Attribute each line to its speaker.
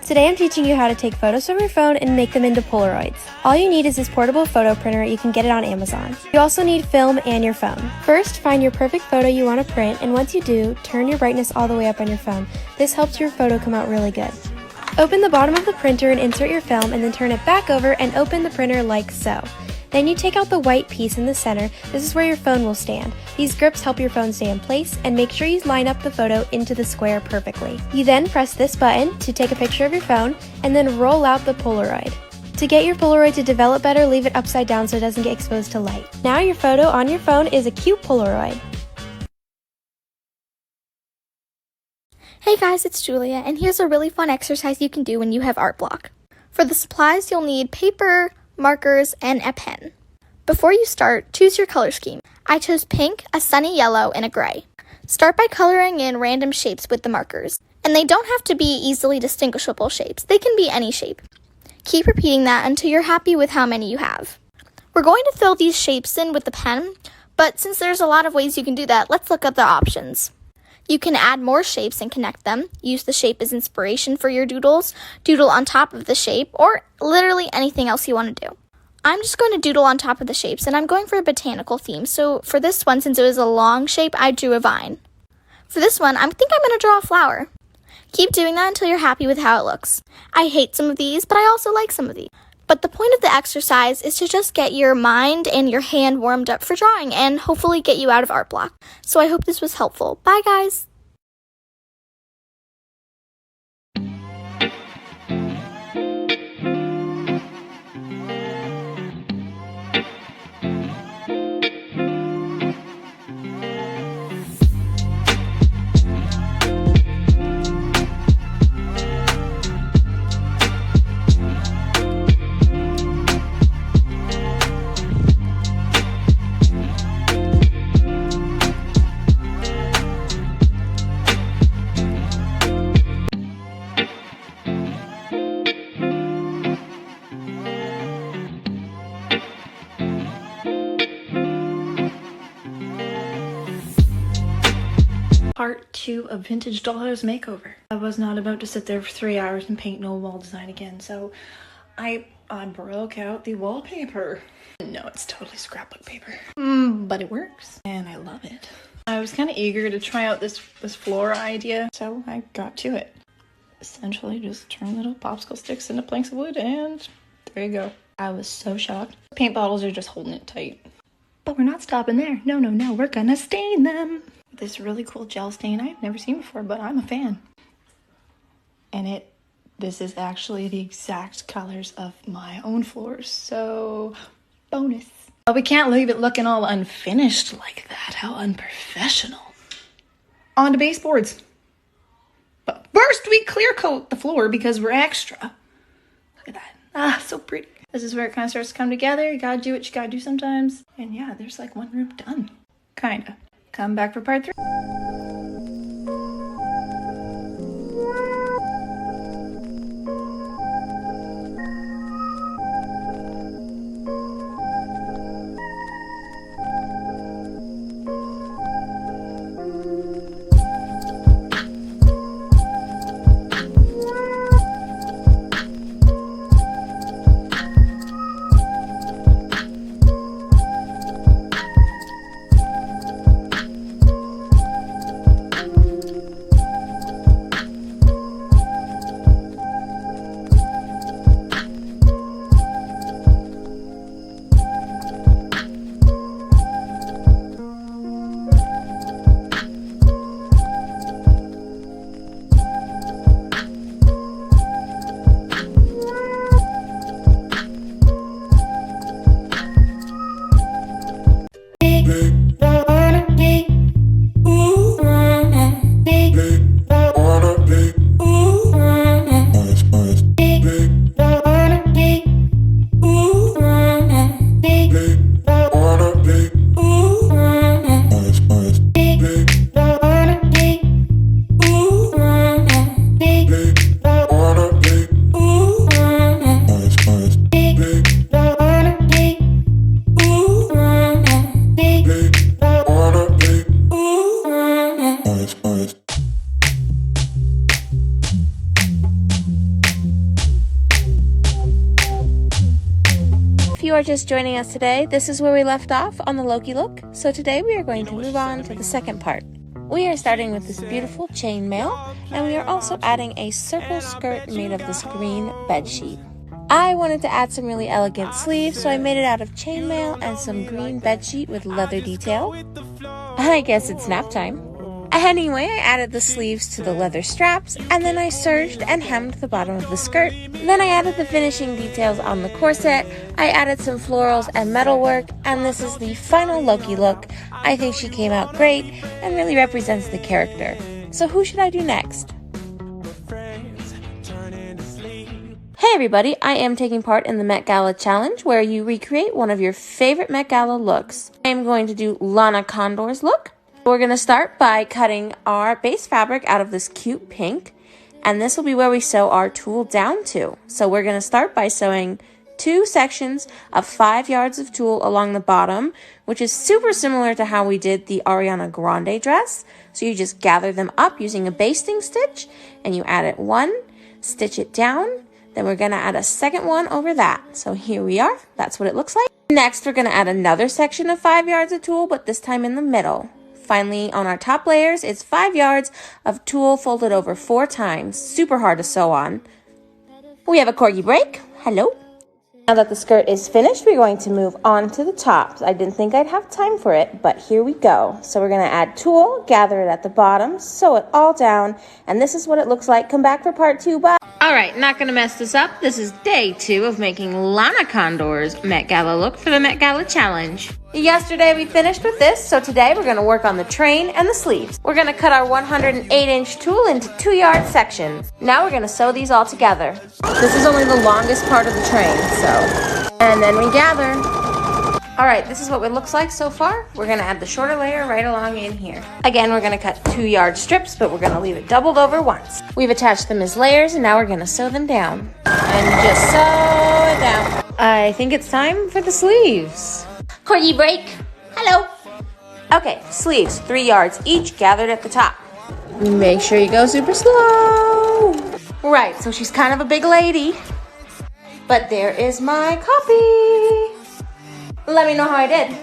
Speaker 1: Today I'm teaching you how to take photos from your phone and make them into Polaroids. All you need is this portable photo printer. You can get it on Amazon. You also need film and your phone. First, find your perfect photo you want to print, and once you do, turn your brightness all the way up on your phone. This helps your photo come out really good. Open the bottom of the printer and insert your film, and then turn it back over and open the printer like so. Then you take out the white piece in the center. This is where your phone will stand. These grips help your phone stay in place, and make sure you line up the photo into the square perfectly. You then press this button to take a picture of your phone, and then roll out the Polaroid. To get your Polaroid to develop better, leave it upside down so it doesn't get exposed to light. Now your photo on your phone is a cute Polaroid.
Speaker 2: Hey guys, it's Julia, and here's a really fun exercise you can do when you have art block. For the supplies, you'll need paper, markers, and a pen. Before you start, choose your color scheme. I chose pink, a sunny yellow, and a gray. Start by coloring in random shapes with the markers. And they don't have to be easily distinguishable shapes. They can be any shape. Keep repeating that until you're happy with how many you have. We're going to fill these shapes in with the pen, but since there's a lot of ways you can do that, let's look at the options. You can add more shapes and connect them, use the shape as inspiration for your doodles, doodle on top of the shape, or literally anything else you want to do. I'm just going to doodle on top of the shapes, and I'm going for a botanical theme, so for this one, since it was a long shape, I drew a vine. For this one, I think I'm going to draw a flower. Keep doing that until you're happy with how it looks. I hate some of these, but I also like some of these. But the point of the exercise is to just get your mind and your hand warmed up for drawing and hopefully get you out of art block. So I hope this was helpful. Bye guys!
Speaker 3: Part 2 of Vintage Dollhouse Makeover. I was not about to sit there for 3 hours and paint no wall design again, so I broke out the wallpaper. No, it's totally scrapbook paper. But it works, and I love it. I was kind of eager to try out this floor idea, so I got to it. Essentially just turn little popsicle sticks into planks of wood, and there you go. I was so shocked. Paint bottles are just holding it tight. But we're not stopping there. No, we're gonna stain them. This really cool gel stain I've never seen before, but I'm a fan. And this is actually the exact colors of my own floors, so bonus. But we can't leave it looking all unfinished like that. How unprofessional. On to baseboards. But first we clear coat the floor because we're extra. Look at that. Ah, so pretty. This is where it kind of starts to come together. You gotta do what you gotta do sometimes. And yeah, there's like one room done. Kinda. Come back for part 3.
Speaker 1: are just joining us today, this is where we left off on the Loki look. So today we are going to move on to the second part. We are starting with this beautiful chainmail, and we are also adding a circle skirt made of this green bedsheet. I wanted to add some really elegant sleeves, so I made it out of chainmail and some green bedsheet with leather detail. I guess it's nap time. Anyway, I added the sleeves to the leather straps, and then I serged and hemmed the bottom of the skirt. Then I added the finishing details on the corset. I added some florals and metalwork, and this is the final Loki look. I think she came out great and really represents the character. So who should I do next? Hey everybody, I am taking part in the Met Gala Challenge where you recreate one of your favorite Met Gala looks. I am going to do Lana Condor's look. We're going to start by cutting our base fabric out of this cute pink, and this will be where we sew our tulle down to. So we're going to start by sewing 2 sections of 5 yards of tulle along the bottom, which is super similar to how we did the Ariana Grande dress. So you just gather them up using a basting stitch, and you add it 1, stitch it down, then we're going to add a second one over that. So here we are. That's what it looks like. Next, we're going to add another section of 5 yards of tulle, but this time in the middle. Finally, on our top layers, it's 5 yards of tulle folded over 4 times. Super hard to sew on. We have a corgi break. Hello. Now that the skirt is finished, we're going to move on to the tops. I didn't think I'd have time for it, but here we go. So we're going to add tulle, gather it at the bottom, sew it all down, and this is what it looks like. Come back for part 2. Bye. Alright, not going to mess this up. This is day 2 of making Lana Condor's Met Gala look for the Met Gala Challenge. Yesterday we finished with this, so today we're going to work on the train and the sleeves. We're going to cut our 108-inch tulle into 2-yard sections. Now we're going to sew these all together. This is only the longest part of the train, so. And then we gather. Alright, this is what it looks like so far. We're going to add the shorter layer right along in here. Again, we're going to cut 2-yard strips, but we're going to leave it doubled over once. We've attached them as layers, and now we're going to sew them down. And just sew it down. I think it's time for the sleeves. Corgi break. Hello. Okay, sleeves, 3 yards each, gathered at the top. Make sure you go super slow. Right, so she's kind of a big lady. But there is my copy. Let me know how I did.